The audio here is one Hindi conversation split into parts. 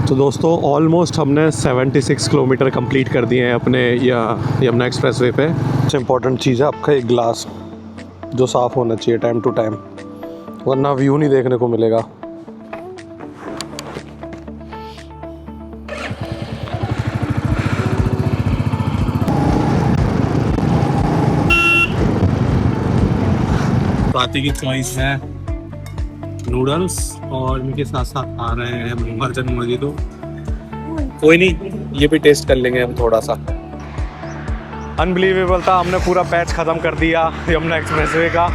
तो दोस्तों ऑलमोस्ट हमने 76 किलोमीटर कंप्लीट कर दिए हैं अपने यमुना एक्सप्रेसवे पे। सबसे इम्पोर्टेंट चीज़ है आपका एक ग्लास जो साफ़ होना चाहिए टाइम टू टाइम, वरना व्यू नहीं देखने को मिलेगा। स्वाति की चॉइस है नूडल्स और इनके साथ साथ आ रहे हैं मुंगरजन मुर्गी। तो कोई नहीं, ये भी टेस्ट कर लेंगे हम थोड़ा सा। अनबिलीवेबल था, हमने पूरा पैच ख़त्म कर दिया यमुना एक्सप्रेसवे का।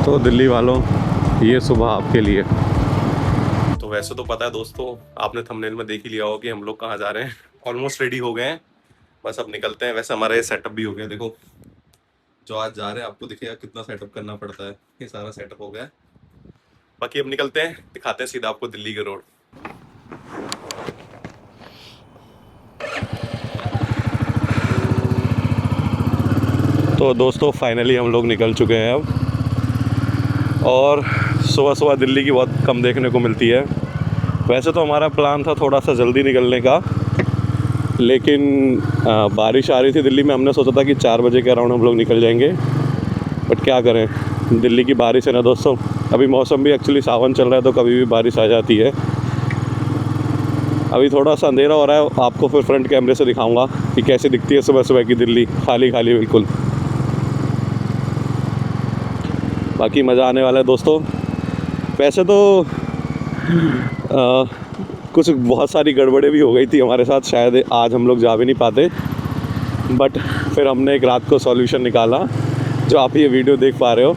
तो दिल्ली वालों, ये सुबह आपके लिए। तो वैसे तो पता है दोस्तों, आपने थंबनेल में देख ही लिया होगा कि हम लोग कहाँ जा रहे हैं। ऑलमोस्ट रेडी हो गए हैं, बस अब निकलते हैं। वैसे हमारा ये सेटअप भी हो गया, देखो जो आज जा रहे हैं आपको दिखेगा कितना सेटअप करना पड़ता है। ये सारा सेटअप हो गया है, बाकी अब निकलते हैं, दिखाते हैं सीधा आपको दिल्ली के रोड। तो दोस्तों फाइनली हम लोग निकल चुके हैं अब, और सुबह सुबह दिल्ली की बहुत कम देखने को मिलती है। वैसे तो हमारा प्लान था थोड़ा सा जल्दी निकलने का, लेकिन बारिश आ रही थी दिल्ली में। हमने सोचा था कि 4 बजे के अराउंड हम लोग निकल जाएंगे, बट क्या करें, दिल्ली की बारिश है ना दोस्तों। अभी मौसम भी एक्चुअली सावन चल रहा है, तो कभी भी बारिश आ जाती है। अभी थोड़ा सा अंधेरा हो रहा है, आपको फिर फ्रंट कैमरे से दिखाऊंगा कि कैसी दिखती है सुबह सुबह की दिल्ली, खाली खाली बिल्कुल। बाकी मज़ा आने वाला है दोस्तों। वैसे तो कुछ बहुत सारी गड़बड़ें भी हो गई थी हमारे साथ, शायद आज हम लोग जा भी नहीं पाते, बट फिर हमने एक रात को सॉल्यूशन निकाला, जो आप ये वीडियो देख पा रहे हो।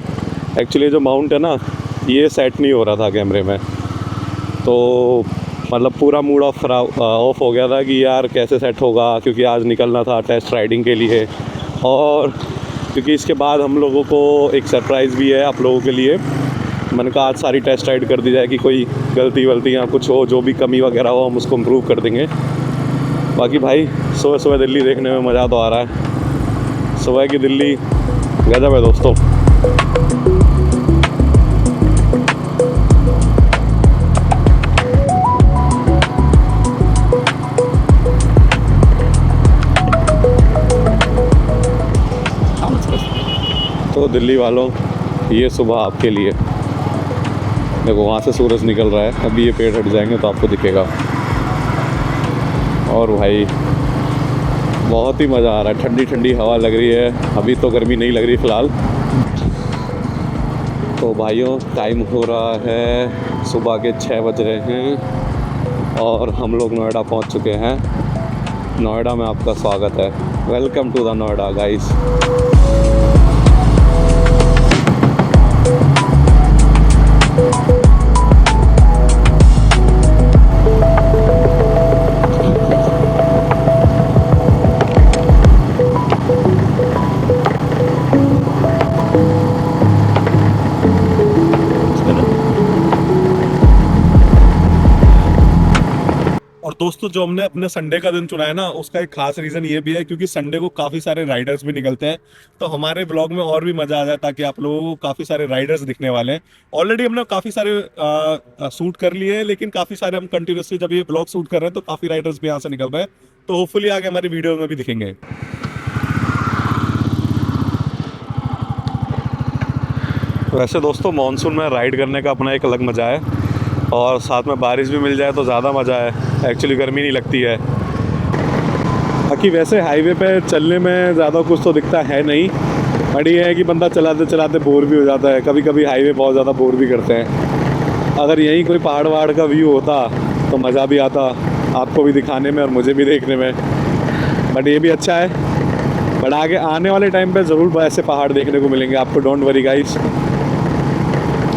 एक्चुअली जो माउंट है ना, ये सेट नहीं हो रहा था कैमरे में, तो मतलब पूरा मूड ऑफ हो गया था कि यार कैसे सेट होगा, क्योंकि आज निकलना था टेस्ट राइडिंग के लिए। और क्योंकि इसके बाद हम लोगों को एक सरप्राइज़ भी है आप लोगों के लिए। मैंने कहा आज सारी टेस्ट राइड कर दी जाए कि कोई गलती वलती या कुछ हो, जो भी कमी वगैरह हो हम उसको इम्प्रूव कर देंगे। बाकी भाई सुबह सुबह दिल्ली देखने में मज़ा तो आ रहा है। सुबह की दिल्ली गजब है दोस्तों। तो दिल्ली वालों, ये सुबह आपके लिए। देखो वहाँ से सूरज निकल रहा है, अभी ये पेड़ हट जाएंगे तो आपको दिखेगा। और भाई बहुत ही मज़ा आ रहा है, ठंडी ठंडी हवा लग रही है। अभी तो गर्मी नहीं लग रही फ़िलहाल। तो भाइयों टाइम हो रहा है, सुबह के 6 बज रहे हैं और हम लोग नोएडा पहुँच चुके हैं। नोएडा में आपका स्वागत है। Welcome to the Noida guys. और दोस्तों जो हमने अपने संडे का दिन चुना है ना, उसका एक खास रीज़न ये भी है क्योंकि संडे को काफ़ी सारे राइडर्स भी निकलते हैं, तो हमारे ब्लॉग में और भी मज़ा आ जाए, ताकि आप लोगों को काफ़ी सारे राइडर्स दिखने वाले हैं। ऑलरेडी हमने काफ़ी सारे शूट कर लिए हैं, लेकिन काफ़ी सारे हम कंटिन्यूसली जब ये ब्लॉग शूट कर रहे हैं तो काफ़ी राइडर्स भी यहाँ से निकल रहे हैं, तो होपफुली आगे हमारी वीडियो में भी दिखेंगे। वैसे दोस्तों मानसून में राइड करने का अपना एक अलग मज़ा है, और साथ में बारिश भी मिल जाए तो ज़्यादा मज़ा है। एक्चुअली गर्मी नहीं लगती है। बाकी वैसे हाईवे पे चलने में ज़्यादा कुछ तो दिखता है नहीं, बट ये है कि बंदा चलाते चलाते बोर भी हो जाता है। कभी कभी हाईवे बहुत ज़्यादा बोर भी करते हैं। अगर यहीं कोई पहाड़ वहाड़ का व्यू होता तो मज़ा भी आता आपको भी दिखाने में और मुझे भी देखने में, बट ये भी अच्छा है। बट आगे आने वाले टाइम पे ज़रूर ऐसे पहाड़ देखने को मिलेंगे आपको, डोंट वरी गाइस,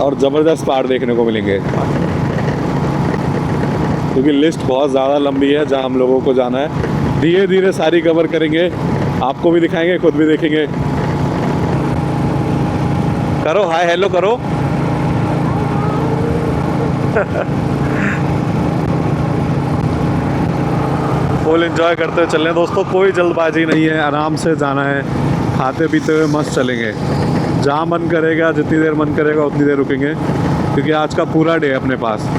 और ज़बरदस्त पहाड़ देखने को मिलेंगे, क्योंकि लिस्ट बहुत ज़्यादा लंबी है जहाँ हम लोगों को जाना है। धीरे धीरे सारी कवर करेंगे, आपको भी दिखाएंगे, खुद भी देखेंगे। करो हाय हेलो करो। फुल एंजॉय करते हुए चल रहे हैं दोस्तों, कोई जल्दबाजी नहीं है, आराम से जाना है, खाते पीते हुए मस्त चलेंगे। जहाँ मन करेगा, जितनी देर मन करेगा उतनी देर रुकेंगे, क्योंकि आज का पूरा डे अपने पास।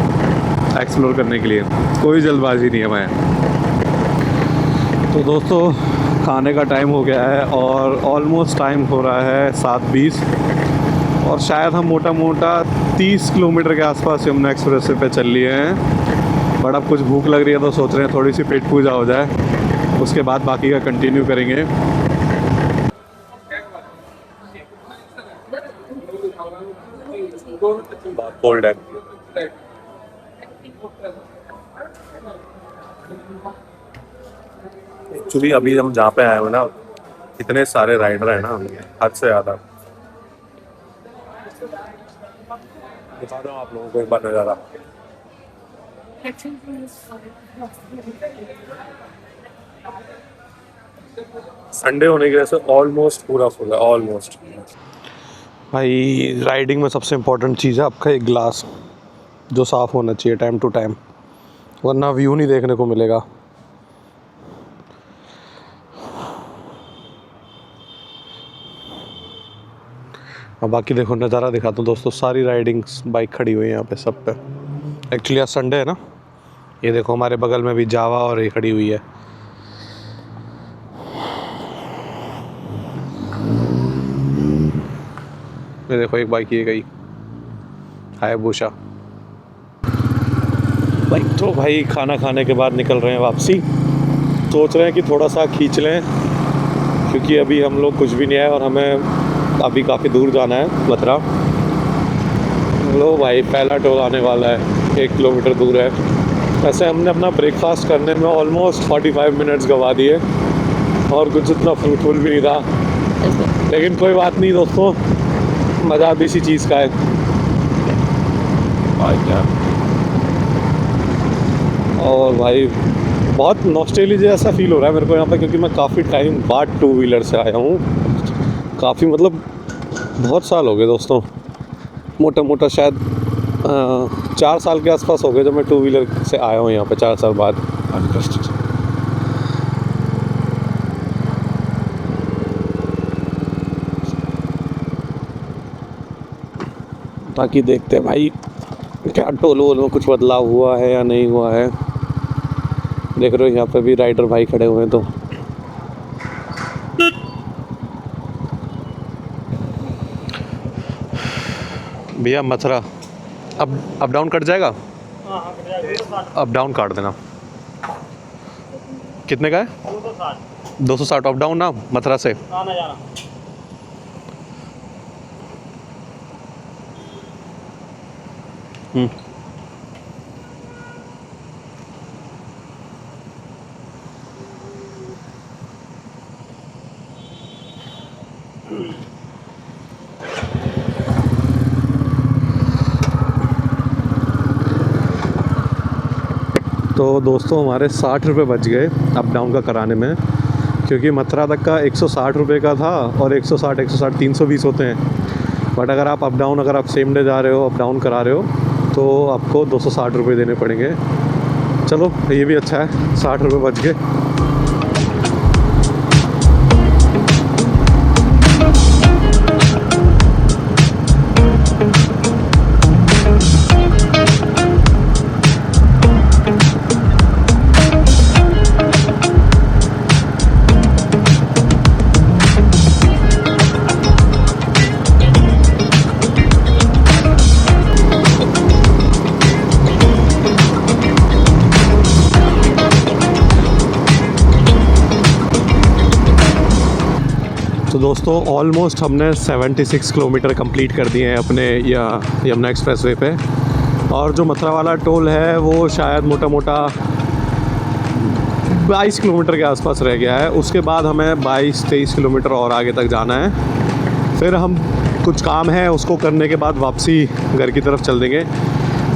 एक्सप्लोर करने के लिए, कोई जल्दबाजी नहीं है मैं। तो दोस्तों खाने का टाइम हो गया है और ऑलमोस्ट टाइम हो रहा है 7:20 और शायद हम मोटा मोटा 30 किलोमीटर के आसपास यमुना एक्सप्रेस वे पे चल लिए हैं। बट अब कुछ भूख लग रही है तो सोच रहे हैं थोड़ी सी पेट पूजा हो जाए, उसके बाद बाकी का कंटिन्यू करेंगे। कोल्ड है एक्चुअली। अभी हम जहाँ पे आए हुए ना, इतने सारे राइडर हैं ना, हद से ज़्यादा। दिखा रहा हूँ आप लोगों को एक बार नज़ारा। संडे होने की वजह से ऑलमोस्ट पूरा फुल है, ऑलमोस्ट। भाई राइडिंग में सबसे इम्पोर्टेंट चीज़ है आपका एक ग्लास, जो साफ़ होना चाहिए टाइम टू टाइम, वरना व्यू नहीं देखने को मिलेगा। अब बाकी देखो नज़ारा दिखाता हूँ दोस्तों, सारी राइडिंग्स बाइक खड़ी हुई है यहाँ पे सब पे। एक्चुअली आज संडे है ना, ये देखो हमारे बगल में भी जावा और ये खड़ी हुई है। ये देखो एक बाइक ये गई हायाबुसा बाइक। तो भाई खाना खाने के बाद निकल रहे हैं वापसी। सोच रहे हैं कि थोड़ा सा खींच लें, क्योंकि अभी हम लोग कुछ भी नहीं आए और हमें अभी काफ़ी दूर जाना है मथुरा। लो भाई पहला टोल आने वाला है, 1 किलोमीटर दूर है। वैसे हमने अपना ब्रेकफास्ट करने में ऑलमोस्ट 45 मिनट्स गवा दिए और कुछ इतना फ्रूटफुल भी नहीं था, लेकिन कोई बात नहीं दोस्तों, मज़ा भी इसी चीज़ का है। और भाई बहुत नॉस्टैल्जिया जैसा फील हो रहा है मेरे को यहाँ पे, क्योंकि मैं काफ़ी टाइम बाद 2 व्हीलर से आया हूँ। काफ़ी मतलब बहुत साल हो गए दोस्तों, मोटा मोटा शायद 4 साल के आसपास हो गए जब मैं 2 व्हीलर से आया हूँ यहाँ पे, 4 साल बाद। बाकी देखते हैं भाई क्या टोल वोल में कुछ बदलाव हुआ है या नहीं हुआ है। देख रहे हो यहाँ पे भी राइडर भाई खड़े हुए हैं। तो भैया मथुरा अप डाउन कट जाएगा? अप डाउन काट देना। कितने का है? 260 अप डाउन ना, मथुरा से आना जाना। तो दोस्तों हमारे 60 रुपये बच गए अप डाउन का कराने में, क्योंकि मथुरा तक का 160 रुपये का था और 160 320 होते हैं। बट अगर आप अप डाउन, अगर आप सेम डे जा रहे हो, अप डाउन करा रहे हो, तो आपको 260 रुपये देने पड़ेंगे। चलो ये भी अच्छा है, 60 रुपये बच गए। तो दोस्तों ऑलमोस्ट हमने 76 किलोमीटर कंप्लीट कर दिए हैं अपने यमुना एक्सप्रेस वे पे। और जो मथुरा वाला टोल है वो शायद मोटा मोटा 22 किलोमीटर के आसपास रह गया है। उसके बाद हमें 22-23 किलोमीटर और आगे तक जाना है। फिर हम कुछ काम है उसको करने के बाद वापसी घर की तरफ चल देंगे।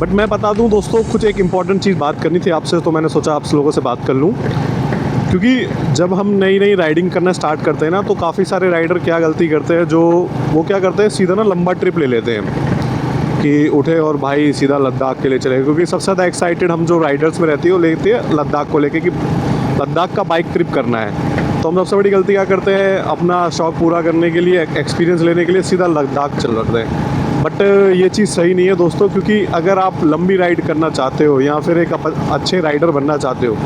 बट मैं बता दूं दोस्तों, कुछ एक इम्पॉर्टेंट चीज़ बात करनी थी आपसे, तो मैंने सोचा आप लोगों से बात कर लूं। क्योंकि जब हम नई नई राइडिंग करना स्टार्ट करते हैं ना, तो काफ़ी सारे राइडर क्या गलती करते हैं, जो वो क्या करते हैं, सीधा ना लंबा ट्रिप ले लेते हैं कि उठे और भाई सीधा लद्दाख के लिए चले। क्योंकि सबसे ज़्यादा एक्साइटेड हम जो राइडर्स में रहती है वो लेते हैं लद्दाख को लेके, कि लद्दाख का बाइक ट्रिप करना है। तो हम सबसे बड़ी गलती क्या करते हैं, अपना शौक़ पूरा करने के लिए, एक्सपीरियंस लेने के लिए सीधा लद्दाख चल रहे हैं। बट ये चीज़ सही नहीं है दोस्तों, क्योंकि अगर आप लंबी राइड करना चाहते हो या फिर एक अच्छे राइडर बनना चाहते हो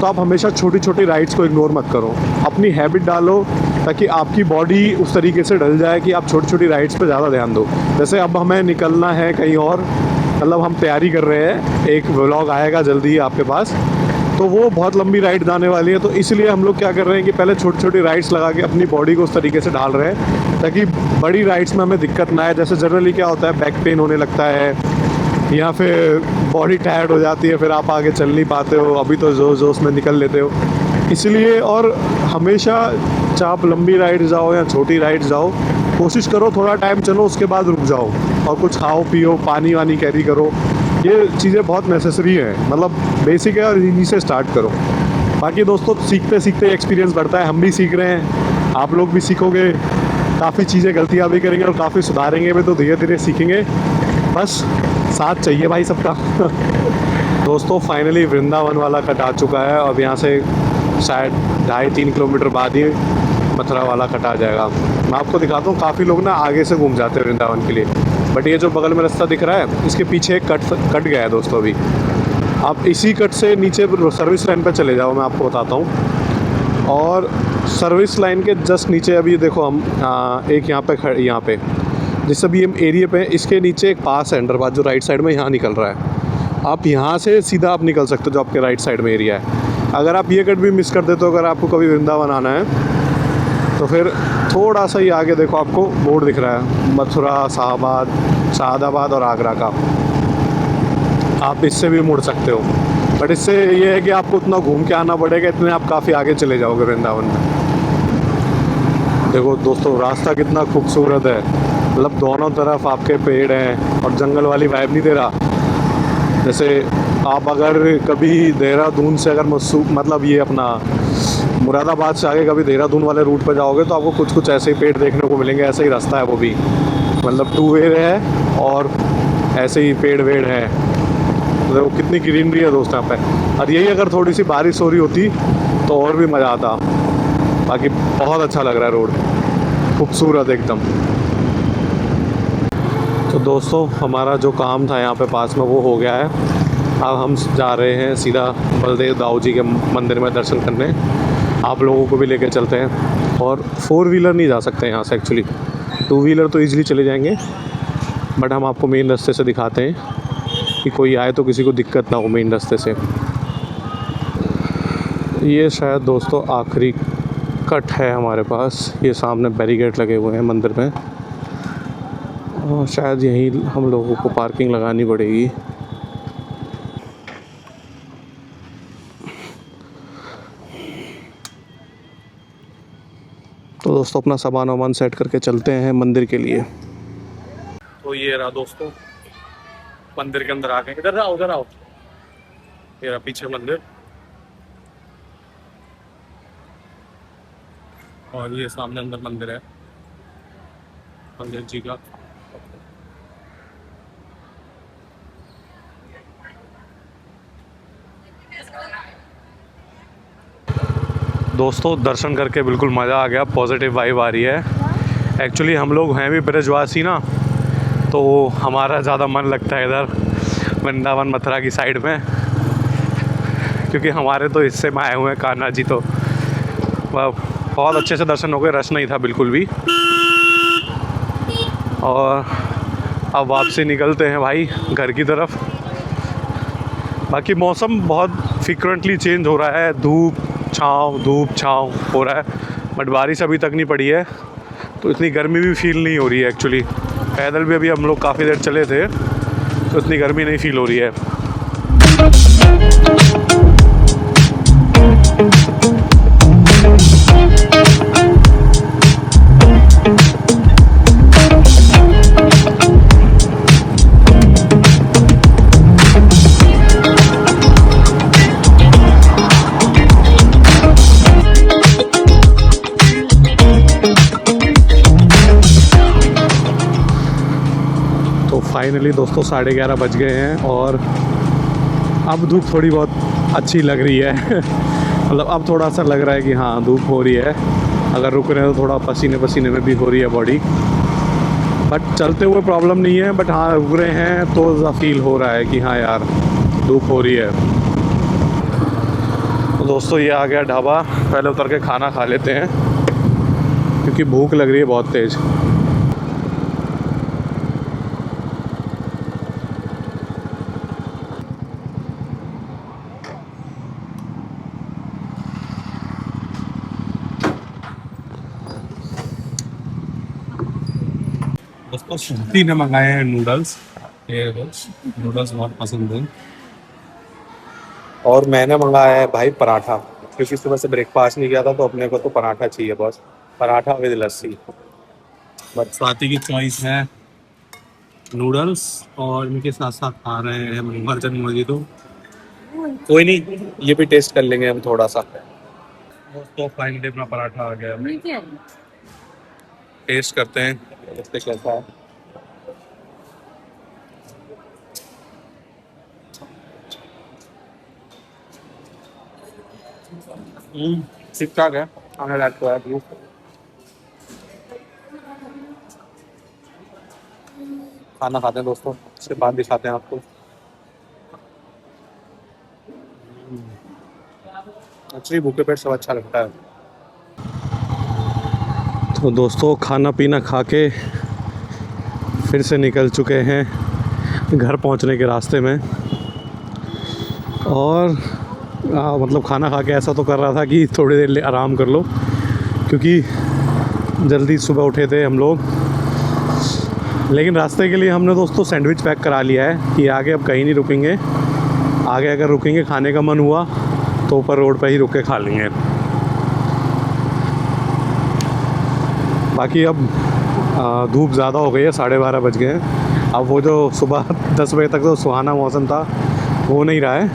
तो आप हमेशा छोटी छोटी राइड्स को इग्नोर मत करो। अपनी हैबिट डालो ताकि आपकी बॉडी उस तरीके से ढल जाए कि आप छोटी छोटी राइड्स पे ज़्यादा ध्यान दो। जैसे अब हमें निकलना है कहीं और, मतलब हम तैयारी कर रहे हैं, एक व्लॉग आएगा जल्दी ही आपके पास, तो वो बहुत लंबी राइड जाने वाली है। तो इसलिए हम लोग क्या कर रहे हैं कि पहले छोटी छोटी राइड्स लगा के अपनी बॉडी को उस तरीके से ढाल रहे हैं ताकि बड़ी राइड्स में हमें दिक्कत ना आए। जैसे जनरली क्या होता है, बैक पेन होने लगता है या फिर बॉडी टायर्ड हो जाती है, फिर आप आगे चल नहीं पाते हो, अभी तो जोश जोश में निकल लेते हो। इसलिए और हमेशा चाहे आप लंबी राइड जाओ या छोटी राइड जाओ, कोशिश करो थोड़ा टाइम चलो उसके बाद रुक जाओ और कुछ खाओ पियो, पानी वानी कैरी करो। ये चीज़ें बहुत नेसेसरी हैं, मतलब बेसिक है और इन्हीं से स्टार्ट करो। बाकी दोस्तों सीखते सीखते एक्सपीरियंस बढ़ता है, हम भी सीख रहे हैं, आप लोग भी सीखोगे, काफ़ी चीज़ें गलतियाँ भी करेंगे और काफ़ी सुधारेंगे भी, तो धीरे धीरे सीखेंगे। बस साथ चाहिए भाई सबका। दोस्तों फाइनली वृंदावन वाला कट आ चुका है, अब यहाँ से शायद 2.5-3 किलोमीटर बाद ही मथुरा वाला कट आ जाएगा। मैं आपको दिखाता हूँ, काफ़ी लोग ना आगे से घूम जाते हैं वृंदावन के लिए, बट ये जो बगल में रास्ता दिख रहा है इसके पीछे एक कट गया है दोस्तों। अभी आप इसी कट से नीचे सर्विस लाइन पर चले जाओ, मैं आपको बताता हूँ। और सर्विस लाइन के जस्ट नीचे अभी देखो हम एक यहाँ पे जिस अभी हम एरिया पे, इसके नीचे एक पास है अंडरपास जो राइट साइड में यहाँ निकल रहा है। आप यहाँ से सीधा आप निकल सकते हो जो आपके राइट साइड में एरिया है। अगर आप ये कट भी मिस कर देते हो, अगर आपको कभी वृंदावन आना है तो फिर थोड़ा सा ही आगे देखो आपको बोर्ड दिख रहा है, मथुरा, शाहदाबाद और आगरा का। आप इससे भी मुड़ सकते हो, बट इससे ये है कि आपको उतना घूम के आना पड़ेगा, इतने आप काफ़ी आगे चले जाओगे वृंदावन में। देखो दोस्तों रास्ता कितना खूबसूरत है, मतलब दोनों तरफ आपके पेड़ हैं और जंगल वाली वाइब नहीं दे रहा। जैसे आप अगर कभी देहरादून से अगर मतलब ये अपना मुरादाबाद से आगे कभी देहरादून वाले रूट पर जाओगे तो आपको कुछ कुछ ऐसे ही पेड़ देखने को मिलेंगे। ऐसा ही रास्ता है वो भी, मतलब 2 वे है और ऐसे ही पेड़ वेड़ है। तो कितनी ग्रीनरी है दोस्तों यहाँ पे। और यही अगर थोड़ी सी बारिश हो रही होती तो और भी मज़ा आता। बाकी बहुत अच्छा लग रहा है, रोड खूबसूरत एकदम। तो दोस्तों हमारा जो काम था यहाँ पे पास में वो हो गया है। अब हम जा रहे हैं सीधा बलदेव दाऊ जी के मंदिर में दर्शन करने। आप लोगों को भी लेकर चलते हैं। और 4 व्हीलर नहीं जा सकते यहाँ से एक्चुअली, 2 व्हीलर तो ईज़िली चले जाएंगे, बट हम आपको मेन रास्ते से दिखाते हैं कि कोई आए तो किसी को दिक्कत ना हो मेन रास्ते से। ये शायद दोस्तों आखिरी कट है हमारे पास। ये सामने बैरिकेड लगे हुए हैं मंदिर में और शायद यहीं हम लोगों को पार्किंग लगानी पड़ेगी। तो दोस्तों अपना सामान वामान सेट करके चलते हैं मंदिर के लिए। तो ये रहा दोस्तों मंदिर के अंदर आ गए। इधर आओ, उधर आओ। ये रहा पीछे मंदिर और ये सामने अंदर मंदिर है मंदिर जी का। दोस्तों दर्शन करके बिल्कुल मज़ा आ गया, पॉजिटिव वाइब आ रही है। एक्चुअली हम लोग हैं भी ब्रजवासी ना, तो हमारा ज़्यादा मन लगता है इधर वृंदावन मथुरा की साइड में, क्योंकि हमारे तो हिस्से में आए हुए हैं कान्हा जी। तो बहुत अच्छे से दर्शन हो गए, रश नहीं था बिल्कुल भी। और अब वापसी निकलते हैं भाई घर की तरफ। बाकी मौसम बहुत फ्रीक्वेंटली चेंज हो रहा है, धूप छाँव हो रहा है, बट बारिश अभी तक नहीं पड़ी है, तो इतनी गर्मी भी फील नहीं हो रही है। एक्चुअली पैदल भी अभी हम लोग काफ़ी देर चले थे, तो इतनी गर्मी नहीं फील हो रही है। फाइनली दोस्तों 11:30 बज गए हैं और अब धूप थोड़ी बहुत अच्छी लग रही है। मतलब अब थोड़ा सा लग रहा है कि हाँ धूप हो रही है। अगर रुक रहे हैं तो थोड़ा पसीने में भी हो रही है बॉडी। बट चलते हुए प्रॉब्लम नहीं है, बट हाँ रुक रहे हैं तो फील हो रहा है कि हाँ यार धूप हो रही है। तो दोस्तों ये आ गया ढाबा, पहले उतर के खाना खा लेते हैं क्योंकि भूख लग रही है बहुत तेज़। दोस्तों श्रुति ने मंगाए हैं नूडल्स, ये नूडल्स बहुत पसंद है। और मैंने मंगाया है भाई पराठा, क्योंकि सुबह से ब्रेकफास्ट नहीं किया था तो अपने को तो पराठा चाहिए बस, paratha with lassi. But Swati की चॉइस है नूडल्स और इनके साथ साथ खा रहे हैं मर्जन मुर्गी। तो कोई नहीं, ये भी टेस्ट कर लेंगे हम थोड़ा सा। दोस्तों फाइनली अपना पराठा आ गया, टेस्ट करते हैं देखते कैसा है। ठीक ठाक है, खाने लायक तो है। खाना खाते हैं दोस्तों, उसके बाद दिखाते हैं आपको। एक्चुअली भूखे पेट सब अच्छा लगता है। तो दोस्तों खाना पीना खा के फिर से निकल चुके हैं घर पहुंचने के रास्ते में। और मतलब खाना खा के ऐसा तो कर रहा था कि थोड़ी देर आराम कर लो, क्योंकि जल्दी सुबह उठे थे हम लोग। लेकिन रास्ते के लिए हमने दोस्तों सैंडविच पैक करा लिया है कि आगे अब कहीं नहीं रुकेंगे। आगे अगर रुकेंगे खाने का मन हुआ तो ऊपर रोड पर ही रुक के खा लेंगे। बाकी अब धूप ज़्यादा हो गई है, 12:30 बज गए हैं। अब वो जो सुबह 10 बजे तक तो सुहाना मौसम था वो नहीं रहा है,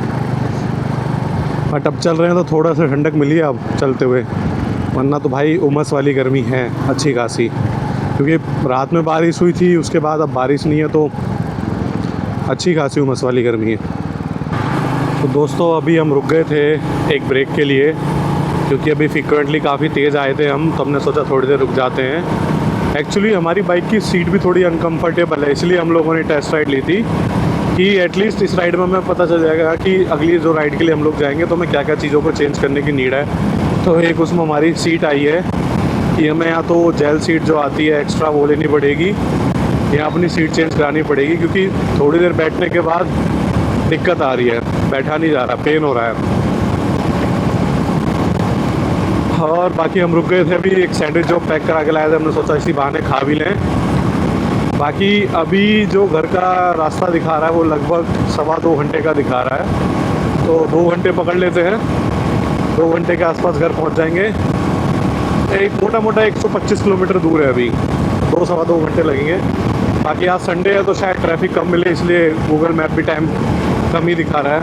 बट अब चल रहे हैं तो थोड़ा सा ठंडक मिली है अब चलते हुए, वरना तो भाई उमस वाली गर्मी है अच्छी खासी। क्योंकि रात में बारिश हुई थी, उसके बाद अब बारिश नहीं है तो अच्छी खासी उमस वाली गर्मी है। तो दोस्तों अभी हम रुक गए थे एक ब्रेक के लिए, क्योंकि अभी फ्रीक्वेंटली काफ़ी तेज़ आए थे हम, तो हमने सोचा थोड़ी देर रुक जाते हैं। एक्चुअली हमारी बाइक की सीट भी थोड़ी अनकम्फर्टेबल है, इसलिए हम लोगों ने टेस्ट राइड ली थी कि एटलीस्ट इस राइड में हमें पता चल जाएगा कि अगली जो राइड के लिए हम लोग जाएंगे तो हमें क्या क्या चीज़ों को चेंज करने की नीड है। तो एक उसमें हमारी सीट आई है कि हमें या तो जेल सीट जो आती है एक्स्ट्रा वो लेनी पड़ेगी या अपनी सीट चेंज करानी पड़ेगी, क्योंकि थोड़ी देर बैठने के बाद दिक्कत आ रही है, बैठा नहीं जा रहा, पेन हो रहा है। और बाकी हम रुक गए थे, अभी एक सैंडविच जो पैक करा के लाए थे, हमने सोचा इसी बहाने खा भी लें। बाकी अभी जो घर का रास्ता दिखा रहा है वो लगभग 2.25 घंटे का दिखा रहा है, तो 2 घंटे पकड़ लेते हैं, 2 घंटे के आसपास घर पहुंच जाएंगे। एक मोटा मोटा 125 किलोमीटर दूर है, अभी 2-2.25 घंटे लगेंगे। बाकी आज संडे है तो शायद ट्रैफिक कम मिले, इसलिए गूगल मैप भी टाइम कम ही दिखा रहा है,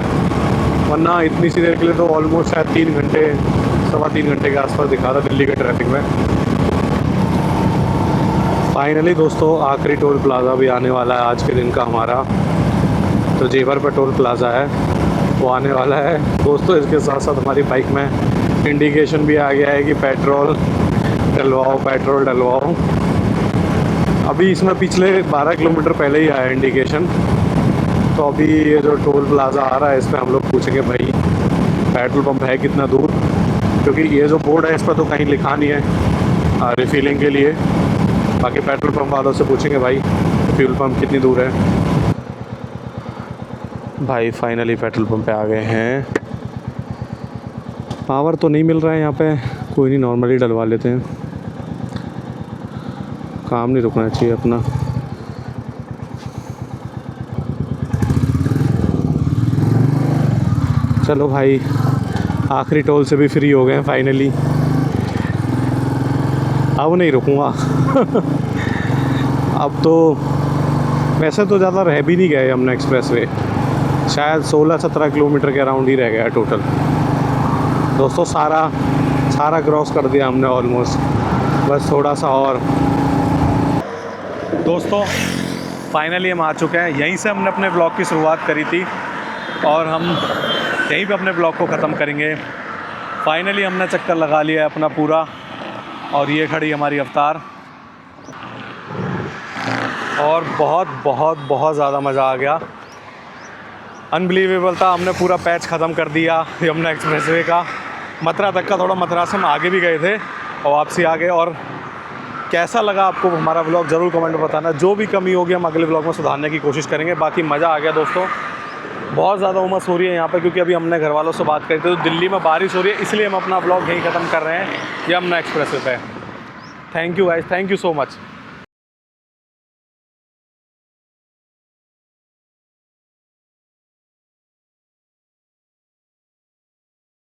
वरना इतनी सी देर के लिए तो ऑलमोस्ट शायद 3 घंटे 3.25 घंटे के आसपास दिखा रहा दिल्ली के ट्रैफिक में। फाइनली दोस्तों आखिरी टोल प्लाज़ा भी आने वाला है आज के दिन का हमारा, तो जेवर पर टोल प्लाज़ा है वो आने वाला है दोस्तों। इसके साथ साथ हमारी बाइक में इंडिकेशन भी आ गया है कि पेट्रोल डलवाओ, पेट्रोल डलवाओ। अभी इसमें पिछले 12 किलोमीटर पहले ही आया इंडिकेशन, तो अभी ये जो टोल प्लाज़ा आ रहा है इस पर हम लोग पूछेंगे भाई पेट्रोल पंप है कितना दूर, क्योंकि ये जो बोर्ड है इस पर तो कहीं लिखा नहीं है रिफिलिंग के लिए। बाकी पेट्रोल पंप वालों से पूछेंगे भाई फ्यूल पंप कितनी दूर है। भाई फाइनली पेट्रोल पंप पे आ गए हैं। पावर तो नहीं मिल रहा है यहाँ पे, कोई नहीं नॉर्मली डलवा लेते हैं, काम नहीं रुकना चाहिए अपना। चलो भाई आखिरी टोल से भी फ्री हो गए हैं फाइनली, अब नहीं रुकूँगा अब तो वैसे तो ज़्यादा रह भी नहीं गए हमने एक्सप्रेस वे, शायद 16-17 किलोमीटर के अराउंड ही रह गया टोटल दोस्तों। सारा क्रॉस कर दिया हमने ऑलमोस्ट, बस थोड़ा सा और। दोस्तों फाइनली हम आ चुके हैं, यहीं से हमने अपने ब्लॉग की शुरुआत करी थी और हम यहीं पे अपने ब्लॉग को ख़त्म करेंगे। फाइनली हमने चक्कर लगा लिया है अपना पूरा, और ये खड़ी हमारी अवतार। और बहुत बहुत बहुत ज़्यादा मज़ा आ गया। अनबिलीवेबल था, हमने पूरा पैच ख़त्म कर दिया यमुना एक्सप्रेसवे का। मथुरा तक का, थोड़ा मथुरा से हम आगे भी गए थे और वापसी आ गए। और कैसा लगा आपको हमारा व्लॉग ज़रूर कमेंट में बताना। जो भी कमी होगी हम अगले व्लॉग में सुधारने की कोशिश करेंगे। बाकी मज़ा आ गया दोस्तों। बहुत ज़्यादा उमस हो रही है यहाँ पर, क्योंकि अभी हमने घर वालों से बात करी थी तो दिल्ली में बारिश हो रही है, इसलिए हम अपना व्लॉग यहीं ख़त्म कर रहे हैं यमुना एक्सप्रेसवे पे। Thank you guys, thank you so much.